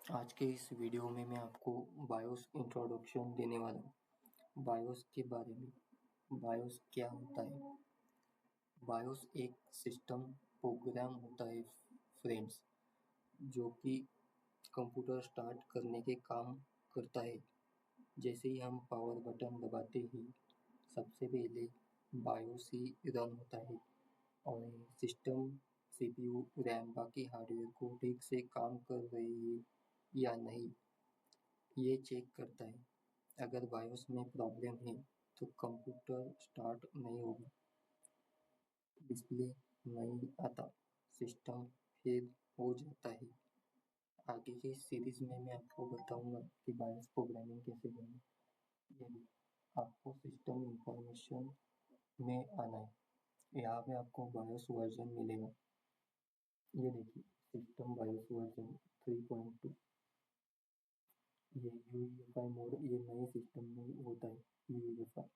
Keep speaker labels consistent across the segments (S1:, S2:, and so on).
S1: आज के इस वीडियो में मैं आपको बायोस इंट्रोडक्शन देने वाला हूँ। बायोस के बारे में। बायोस क्या होता है? बायोस एक सिस्टम प्रोग्राम होता है फ्रेंड्स, जो कि कंप्यूटर स्टार्ट करने के काम करता है। जैसे ही हम पावर बटन दबाते ही सबसे पहले बायोस ही रन होता है और सिस्टम, सीपीयू, रैम बाकी हार्डवेयर को ठीक से काम कर रही है या नहीं, ये चेक करता है। अगर बायोस में प्रॉब्लम है तो कंप्यूटर स्टार्ट नहीं होगा, डिस्प्ले नहीं आता, सिस्टम फेल हो जाता है। आगे की सीरीज में मैं आपको बताऊंगा कि बायोस प्रोग्रामिंग कैसे करना है। यदि आपको सिस्टम इंफॉर्मेशन में आना है, यहाँ पे आपको बायोस वर्जन मिलेगा। ये देखिए, सिस्टम बायोस वर्जन 3.2। ये यूईएफआई मोड ये नए सिस्टम में होता है। यूईएफआई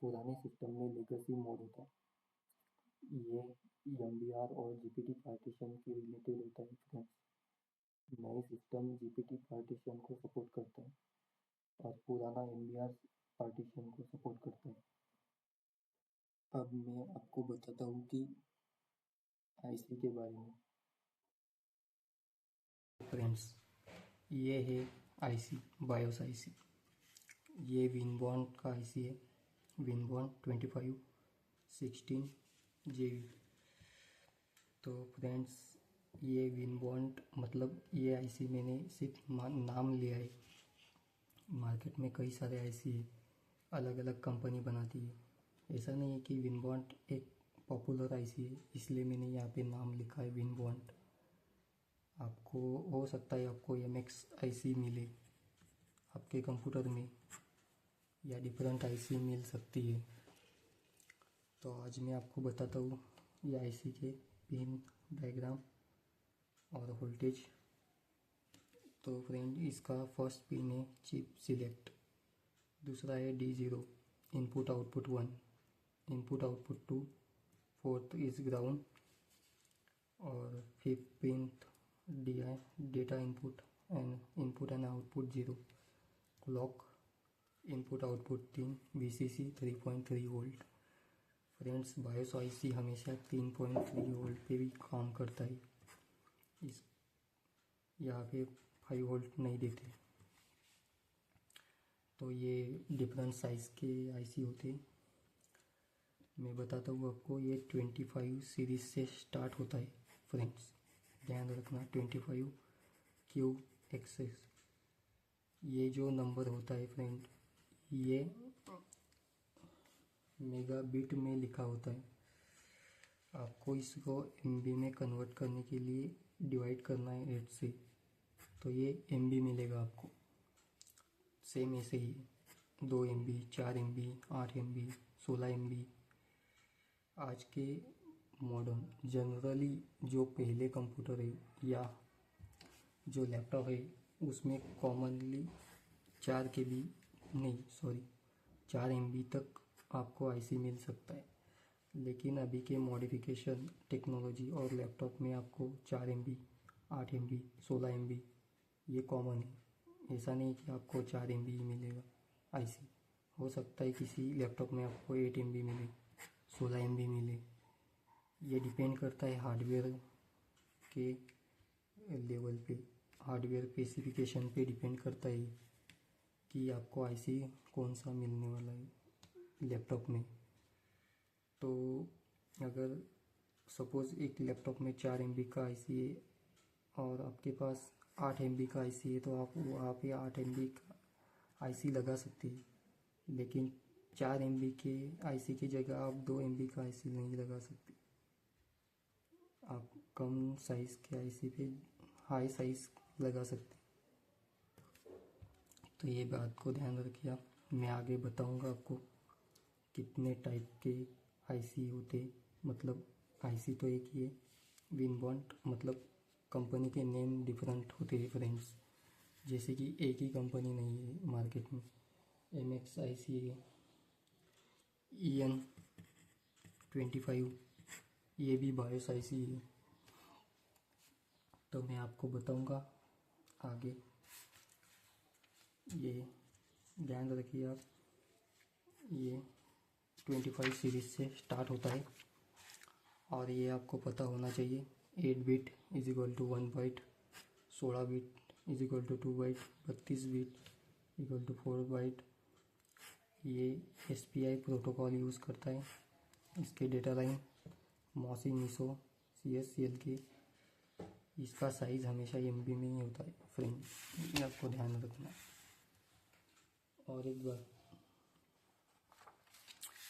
S1: पुराने सिस्टम में लेगेसी मोड होता है। ये एमबीआर और जीपीटी पार्टीशन के रिलेटेड होता है फ्रेंड्स। नए सिस्टम जीपीटी पार्टीशन को सपोर्ट करता है और पुराना एमबीआर पार्टीशन को सपोर्ट करता है। अब मैं आपको बताता हूँ कि आईसी के बारे में। फ्रेंड्स, ये है आईसी, बायोस आईसी। ये विनबॉर्न का आईसी है, विनबॉर्न 2516 JV। तो फ्रेंड्स, ये विनबॉन्ड मतलब ये आईसी मैंने सिर्फ नाम लिया है। मार्केट में कई सारे आईसी है, अलग अलग कंपनी बनाती है। ऐसा नहीं है कि विनबॉन्ड एक पॉपुलर आईसी है इसलिए मैंने यहाँ पे नाम लिखा है विनबॉन्ड। आपको हो सकता है आपको एमएक्स आईसी मिले आपके कंप्यूटर में, या डिफरेंट आईसी मिल सकती है। तो आज मैं आपको बताता हूँ ये आईसी के पिन डायग्राम और वोल्टेज। तो फ्रेंड, इसका फर्स्ट पिन है चिप सिलेक्ट, दूसरा है D0 input output 1, input output 2, fourth is ground और fifth pin DI data input and output 0, clock input output 3, VCC 3.3 volt. Friends, BIOS IC हमेशा 3.3 volt पे भी काम करता है। इस यहाँ पे 5 वोल्ट नहीं देते। तो ये डिफरेंट साइज़ के आईसी होते हैं। मैं बताता हूँ आपको, ये 25 सीरीज से स्टार्ट होता है फ्रेंड्स, ध्यान रखना। 25QXS ये जो नंबर होता है फ्रेंड, ये मेगाबिट में लिखा होता है। आपको इसको एमबी में कन्वर्ट करने के लिए डिवाइड करना है 8 से, तो ये एमबी मिलेगा आपको। सेम ऐसे ही 2 MB, 4 MB, 8 MB, 16 MB। आज के मॉडर्न जनरली जो पहले कंप्यूटर है या जो लैपटॉप है उसमें कॉमनली 4 MB तक आपको आईसी मिल सकता है। लेकिन अभी के मॉडिफिकेशन टेक्नोलॉजी और लैपटॉप में आपको 4 MB, 8 MB, 16 MB ये कॉमन है। ऐसा नहीं कि आपको 4 MB ही मिलेगा आईसी। हो सकता है किसी लैपटॉप में आपको 8 MB मिले, 16 MB मिले। ये डिपेंड करता है हार्डवेयर के लेवल पे, हार्डवेयर स्पेसिफिकेशन पे डिपेंड करता है कि आपको आईसी कौन सा मिलने वाला है लैपटॉप में। तो अगर सपोज़ एक लैपटॉप में 4 MB का आईसी है और आपके पास 8 MB का आईसी है, तो आप वहाँ पे 8 MB का आईसी लगा सकते हैं। लेकिन 4 MB के आईसी की जगह आप 2 MB का आईसी नहीं लगा सकते। आप कम साइज़ के आईसी पे हाई साइज़ लगा सकते। तो ये बात को ध्यान रखिए। मैं आगे बताऊंगा आपको कितने टाइप के आईसी होते। मतलब आईसी तो एक ही है, विनबॉन्ड मतलब कंपनी के नेम डिफरेंट होते हैं फ्रेंड्स। जैसे कि एक ही कंपनी नहीं है मार्केट में। एमएक्स आईसी है, EN25 ये भी बायोस आईसी है। तो मैं आपको बताऊंगा आगे ये ध्यान रखिए आप, ये 25 सीरीज से स्टार्ट होता है और ये आपको पता होना चाहिए 8 bit is equal to 1 byte, 16 bit is equal to 2 byte, 32 bit equal to 4 byte. ये SPI प्रोटोकॉल यूज़ करता है। इसके data line MOSI MISO CSCL की। इसका साइज़ हमेशा MB में ही होता है फ्रेंड, ये आपको ध्यान रखना है। और एक बार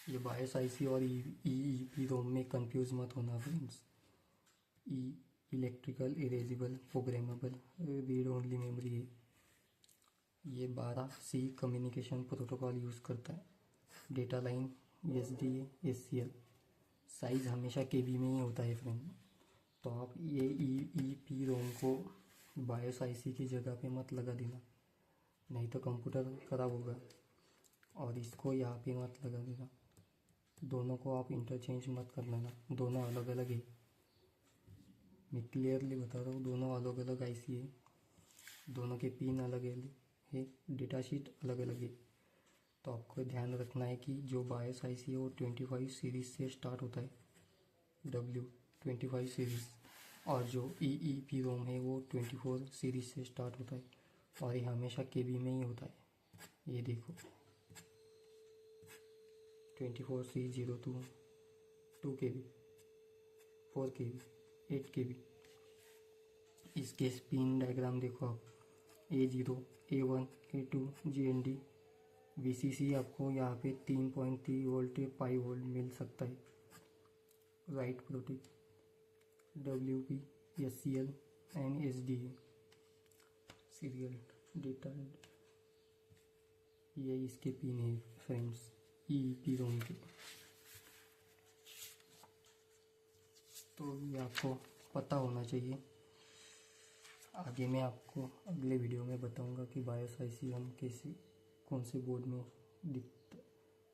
S1: ये बायोस IC और EEPROM में कंफ्यूज मत होना friends. Electrical erasable programmable read only memory है। ये 12C कम्युनिकेशन प्रोटोकॉल यूज़ करता है। Data line SDA SCL। Size हमेशा KB में ही होता है फ्रेंड। तो आप ये EEPROM को बायोस IC की जगह पे मत लगा देना, नहीं तो कंप्यूटर ख़राब होगा। और इसको यहाँ पे मत लगा देना, दोनों को आप इंटरचेंज मत कर लेना, दोनों अलग अलग है। मैं क्लियरली बता रहा हूँ, दोनों अलग अलग IC है, दोनों के पिन अलग है, डेटा शीट अलग अलग है। तो आपको ध्यान रखना है कि जो बायोस IC है वो 25 सीरीज से स्टार्ट होता है, W25 सीरीज़, और जो EEPROM है वो 24 सीरीज से स्टार्ट होता है और ये हमेशा KB में ही होता है। ये देखो 24C02, 2 KB, 4 KB, 8 KB। इसके स्पिन डायग्राम देखो आप, A0, A1, A2, GND, VCC आपको यहाँ पे 3.3 वोल्ट 5 वोल्ट मिल सकता है। Right protect, WP, SCL and SDA serial data. ये इसके पिन है फ्रेंड्स EEPROM के। तो ये आपको पता होना चाहिए। आगे मैं आपको अगले वीडियो में बताऊंगा कि बायोस IC हम कैसे, कौन से बोर्ड में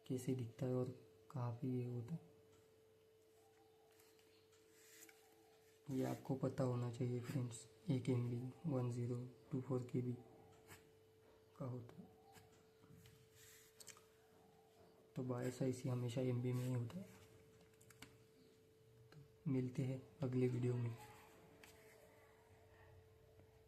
S1: कैसे दिखता है और कहाँ पे ये होता है, ये आपको पता होना चाहिए फ्रेंड्स। 1 MB 1024 KB का होता है। तो बायोस IC हमेशा MB में ही होता है। तो मिलते हैं अगले वीडियो में।